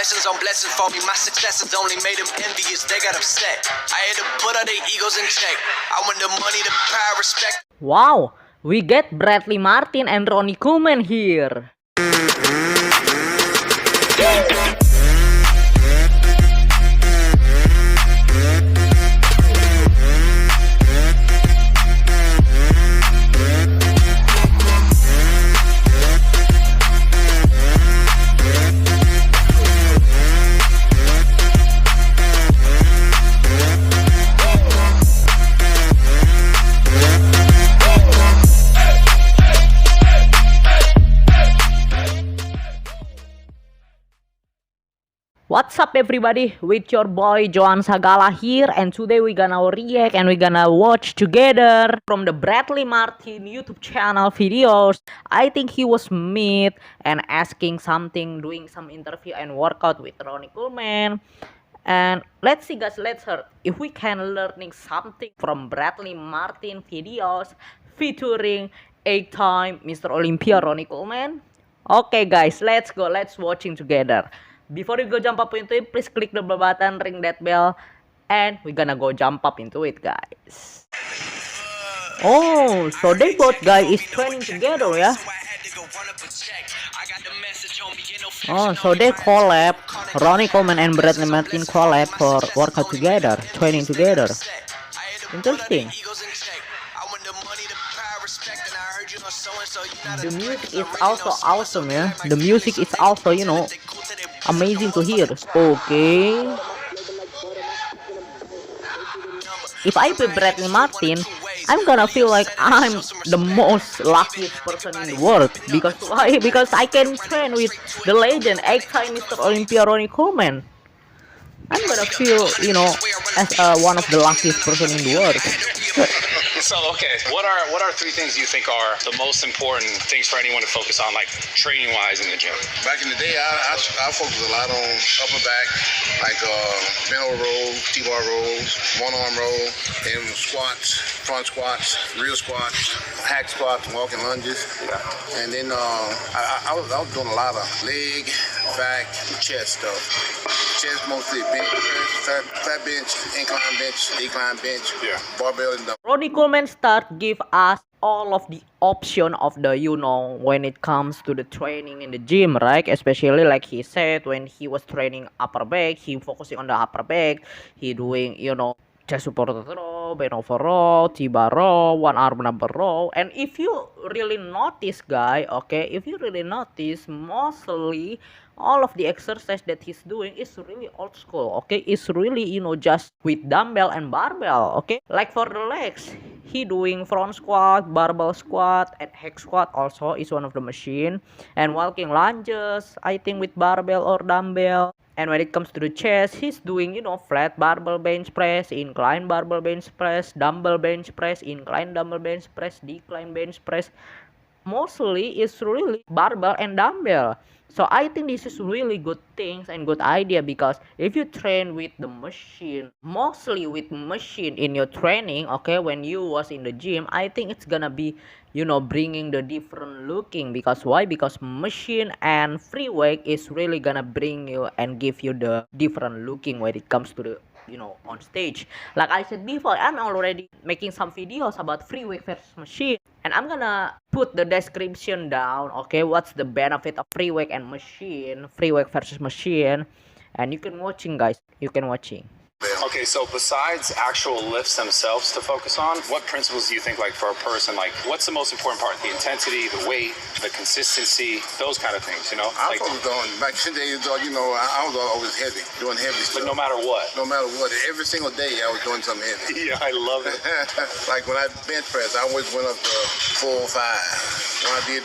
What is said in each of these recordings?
Blessings on blessings for me. My successes only made them envious. They got upset. I had to put all their egos in check. I want the money, the power, respect. Wow, we get Bradley Martin and Ronnie Coleman here. What's up everybody, with your boy Joan Sagala here, and today we gonna react and we gonna watch together from the Bradley Martin YouTube channel videos. I think he was meet and asking something, doing some interview and workout with Ronnie Coleman. And let's see guys, let's hear if we can learning something from Bradley Martin videos featuring 8-time Mr. Olympia Ronnie Coleman. Okay guys, let's go, let's watching together. Before you go jump up into it, please click the bell button, ring that bell, and we're gonna go jump up into it, guys. Oh, so they both guys is training together, yeah? Oh, so they collab, Ronnie Coleman and Bradley Martin collab for workout together, training together. Interesting. The music is also awesome, yeah. The music is also, you know, amazing to hear. Okay. If I play Bradley Martin, I'm gonna feel like I'm the most luckiest person in the world. Because why? Because I can train with the legend, 8-time Mr. Olympia Ronnie Coleman. I'm gonna feel, you know, as one of the luckiest person in the world. So, okay, what are three things you think are the most important things for anyone to focus on, like training-wise in the gym? Back in the day, I focused a lot on upper back, like bent over rolls, T-bar rolls, one-arm roll, and squats, front squats, real squats, hack squats, walking lunges. Yeah. And then I was doing a lot of leg, back, and chest stuff. Chest mostly bench press, flat bench, incline bench, decline bench, yeah, barbell and dumbbell. Ronnie Coleman start give us all of the option of the, you know, when it comes to the training in the gym, right? Especially like he said, when he was training upper back, he focusing on the upper back, he doing, you know, chest supported row, bent over row, T-bar row, one arm number row. And if you really notice, guy, okay, if you really notice, mostly all of the exercise that he's doing is really old school, okay? It's really, you know, just with dumbbell and barbell, okay? Like for the legs, he doing front squat, barbell squat, and hack squat also is one of the machine. And walking lunges, I think with barbell or dumbbell. And when it comes to the chest, he's doing, you know, flat barbell bench press, incline barbell bench press, dumbbell bench press, incline dumbbell bench press, decline bench press. Mostly it's really barbell and dumbbell. So I think this is really good things and good idea, because if you train with the machine, mostly with machine in your training, okay, when you was in the gym, I think it's gonna be, you know, bringing the different looking. Because why? Because machine and free weight is really gonna bring you and give you the different looking when it comes to the, you know, on stage. Like I said before, I'm already making some videos about free weight versus machine, and I'm gonna put the description down, okay, what's the benefit of free weight and machine, free weight versus machine, and you can watching, guys, you can watching. Okay, so besides actual lifts themselves to focus on, what principles do you think, like for a person, like what's the most important part? The intensity, the weight, the consistency, those kind of things, you know? I focused on, back in the day, you know, I was always heavy, doing heavy stuff. But no matter what? No matter what, every single day I was doing something heavy. Yeah, I love it. Like when I bench press, I always went up to 4 or 5. When I did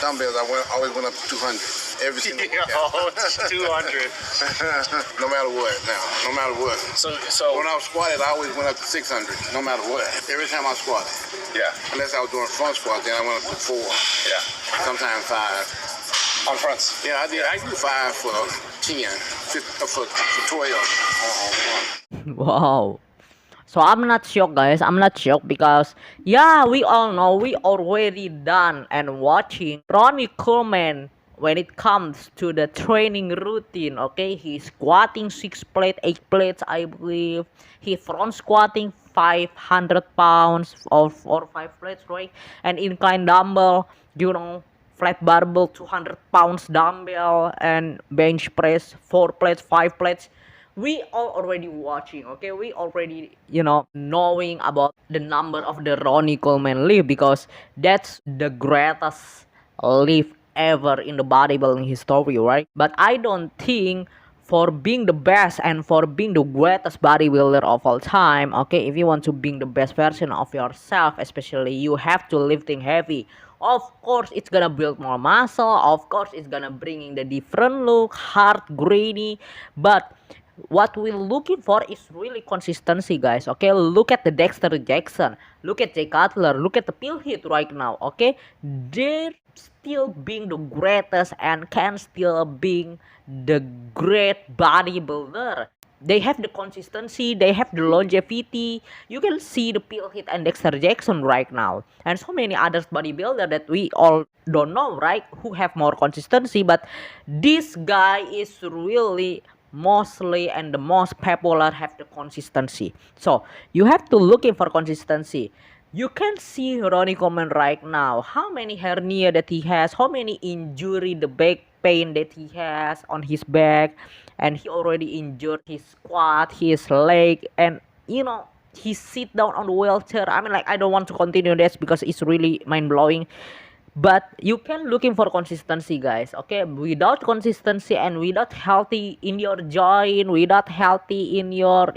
dumbbells, I always went up to 200. Every single day. Oh, it's 200. No matter what, now, no matter what. So when I was squatted, I always went up to 600, no matter what. Every time I squatted. Yeah. Unless I was doing front squat, then I went up to 4. Yeah. Sometimes 5. On fronts? Yeah, I do 5 for 10, for 12. Wow. So I'm not shocked, guys. I'm not shocked because, yeah, we all know, we already done and watching Ronnie Coleman when it comes to the training routine, okay, he's squatting 6 plate, 8 plates, I believe. He front squatting 500 pounds or 5 plates, right? And incline dumbbell, flat barbell 200 pounds dumbbell, and bench press 4 plates, 5 plates. We all already watching, okay, we already knowing about the number of the Ronnie Coleman lift, because that's the greatest lift ever in the bodybuilding history, right? But I don't think for being the best and for being the greatest bodybuilder of all time, okay, if you want to being the best version of yourself, especially, you have to lifting heavy. Of course it's gonna build more muscle, of course it's gonna bring in the different look, hard, grainy, but what we're looking for is really consistency, guys. Okay, look at the Dexter Jackson, look at Jay Cutler, look at the Phil Heath right now. Okay, they're still being the greatest and can still being the great bodybuilder. They have the consistency, they have the longevity. You can see the Phil Heath and Dexter Jackson right now, and so many others bodybuilder that we all don't know, right, who have more consistency. But this guy is really mostly and the most popular have the consistency. So you have to looking for consistency. You can see Ronnie Coleman right now, how many hernia that he has, how many injury, the back pain that he has on his back, and he already injured his squat, his leg, and he sit down on the wheelchair. I mean, like, I don't want to continue this because it's really mind-blowing. But you can looking for consistency, guys. Okay, without consistency and without healthy in your joint, without healthy in your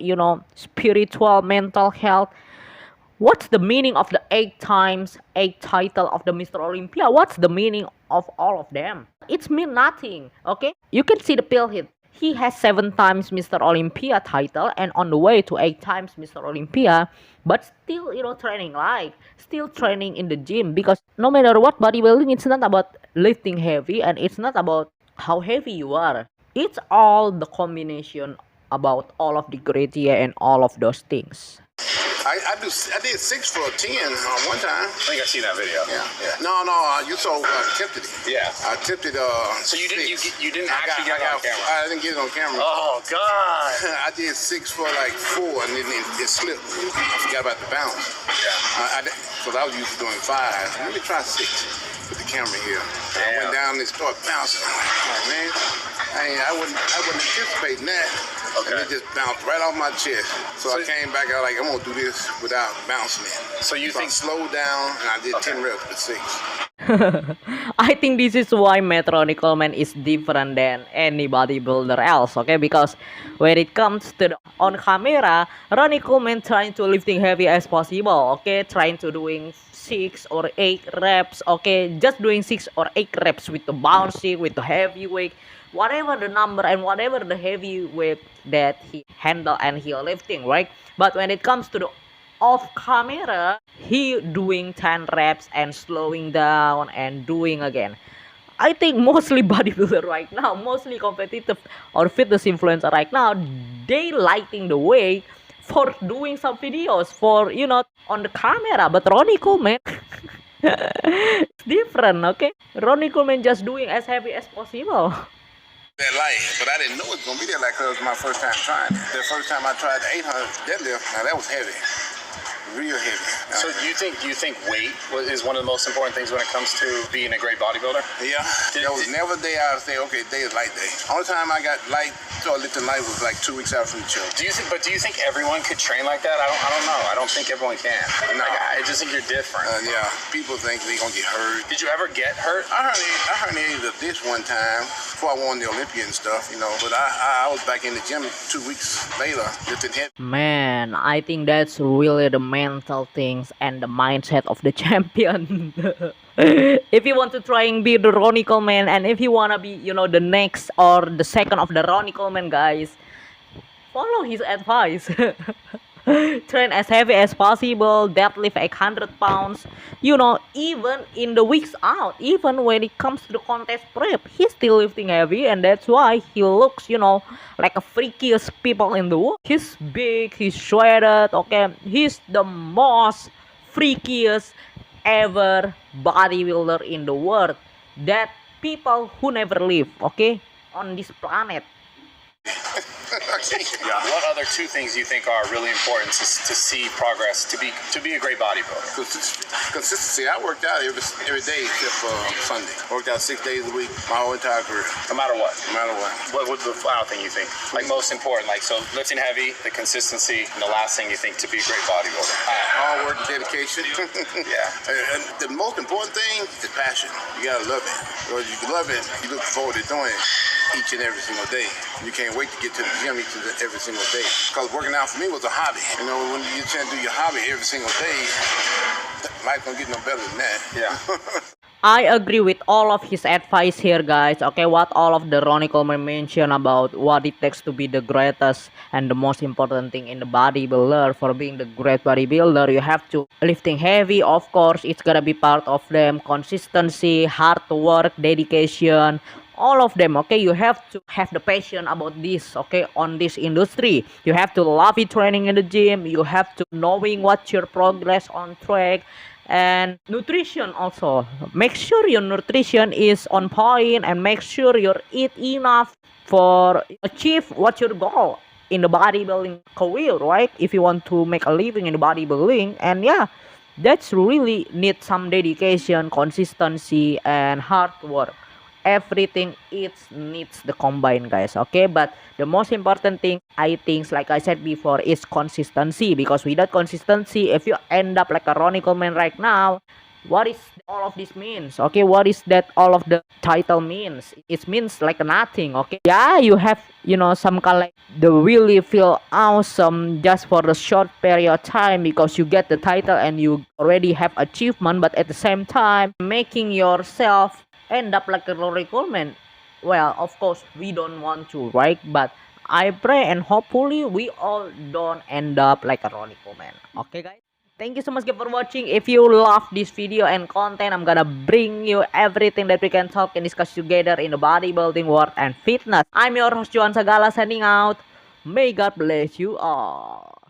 spiritual, mental health, what's the meaning of the 8 title of the Mr. Olympia? What's the meaning of all of them? It's mean nothing. Okay, you can see the Phil Heath. He has 7 times Mr. Olympia title and on the way to 8 times Mr. Olympia, but still, training, like, still training in the gym, because no matter what, bodybuilding, it's not about lifting heavy and it's not about how heavy you are. It's all the combination about all of the criteria and all of those things. I did 6 for 10 one time. I think I've seen that video. Yeah. No, you saw attempted it. Yeah. I attempted So you didn't you didn't I actually get it on camera. I didn't get it on camera. Oh God. I did 6 for like 4 and then it slipped. I forgot about the bounce. Yeah. Because I was used to doing 5. Let me try 6 with the camera here. I Damn. went down and started bouncing. I'm like, oh man, I wasn't anticipating that. Okay. And it just bounced right off my chest. So I came back, I was like, I'm gonna do this without bouncing it. So you I think slowed down and I did 10 reps with 6. I think this is why Ronnie Coleman is different than any bodybuilder else, okay? Because when it comes to on camera, Ronnie Coleman trying to lifting heavy as possible, okay? Trying to doing 6 or 8 reps, okay? Just doing 6 or 8 reps with the bouncing, with the heavy weight, whatever the number and whatever the heavy weight that he handle and he lifting, right? But when it comes to the off camera, he doing 10 reps and slowing down and doing again. I think mostly bodybuilder right now, mostly competitive or fitness influencer right now, they lighting the way for doing some videos for on the camera. But Ronnie Coleman it's different, okay? Ronnie Coleman just doing as heavy as possible. That light, but I didn't know it was gonna be that light because it was my first time trying it. The first time I tried the 800 deadlift, now that was heavy, real heavy. so? Do you think weight is one of the most important things when it comes to being a great bodybuilder? Yeah, there was never a day I would say, okay, today is light day. Only time I got light, started lifting light was like 2 weeks out from the show. Do you think everyone could train like that? I don't know. I don't think everyone can. No. Like, I just think you're different. Yeah, people think they gonna get hurt. Did you ever get hurt? I herniated a disc one time before I won the Olympia and stuff, but I was back in the gym 2 weeks later, lifting heavy. Man, I think that's really the mental things and the mindset of the champion. If you want to try and be the Ronnie Coleman, and if you wanna be, the next or the second of the Ronnie Coleman, guys, follow his advice. Train as heavy as possible, deadlift 800 pounds. Even in the weeks out, even when it comes to the contest prep, he's still lifting heavy, and that's why he looks, like a freakiest people in the world. He's big, he's shredded, okay? He's the most freakiest ever bodybuilder in the world that people who never live, okay, on this planet. Yeah. What other two things you think are really important to see progress, to be a great bodybuilder? Consistency. I worked out every day except for Sunday. Worked out 6 days a week my whole entire career. No matter what. No matter what. What would the final thing you think? Like most important, like so lifting heavy, the consistency, and the last thing you think to be a great bodybuilder. Hard work and dedication. Yeah. And the most important thing is passion. You gotta love it. Because you love it, you look forward to doing it each and every single day. You can't wait to get to the gym every single day. Because working out for me was a hobby. You know, when you try to do your hobby every single day, life don't get no better than that. Yeah. I agree with all of his advice here, guys. Okay, what all of the Ronnie Coleman mentioned about what it takes to be the greatest and the most important thing in the bodybuilder. For being the great bodybuilder, you have to lifting heavy. Of course, it's gonna be part of them. Consistency, hard work, dedication. All of them, okay, you have to have the passion about this, okay, on this industry. You have to love it training in the gym. You have to knowing what's your progress on track. And nutrition also, make sure your nutrition is on point and make sure you eat enough for achieve what your goal in the bodybuilding career, right? If you want to make a living in the bodybuilding. And yeah, that's really need some dedication, consistency, and hard work. Everything it needs the combine, guys, okay? But the most important thing, I think, like I said before, is consistency. Because without consistency, if you end up like a Ronnie Coleman right now, what is all of this means, okay? What is that all of the title means? It means like nothing, okay? Yeah, you have, you know, some kind like the really feel awesome just for the short period of time because you get the title and you already have achievement, but at the same time making yourself end up like a Ronnie Coleman. Well, of course we don't want to, right? But I pray and hopefully we all don't end up like a Ronnie Coleman. Okay, guys, thank you so much for watching. If you love this video and content, I'm gonna bring you everything that we can talk and discuss together in the bodybuilding world and fitness. I'm your host Johan Sagala signing out. May God bless you all.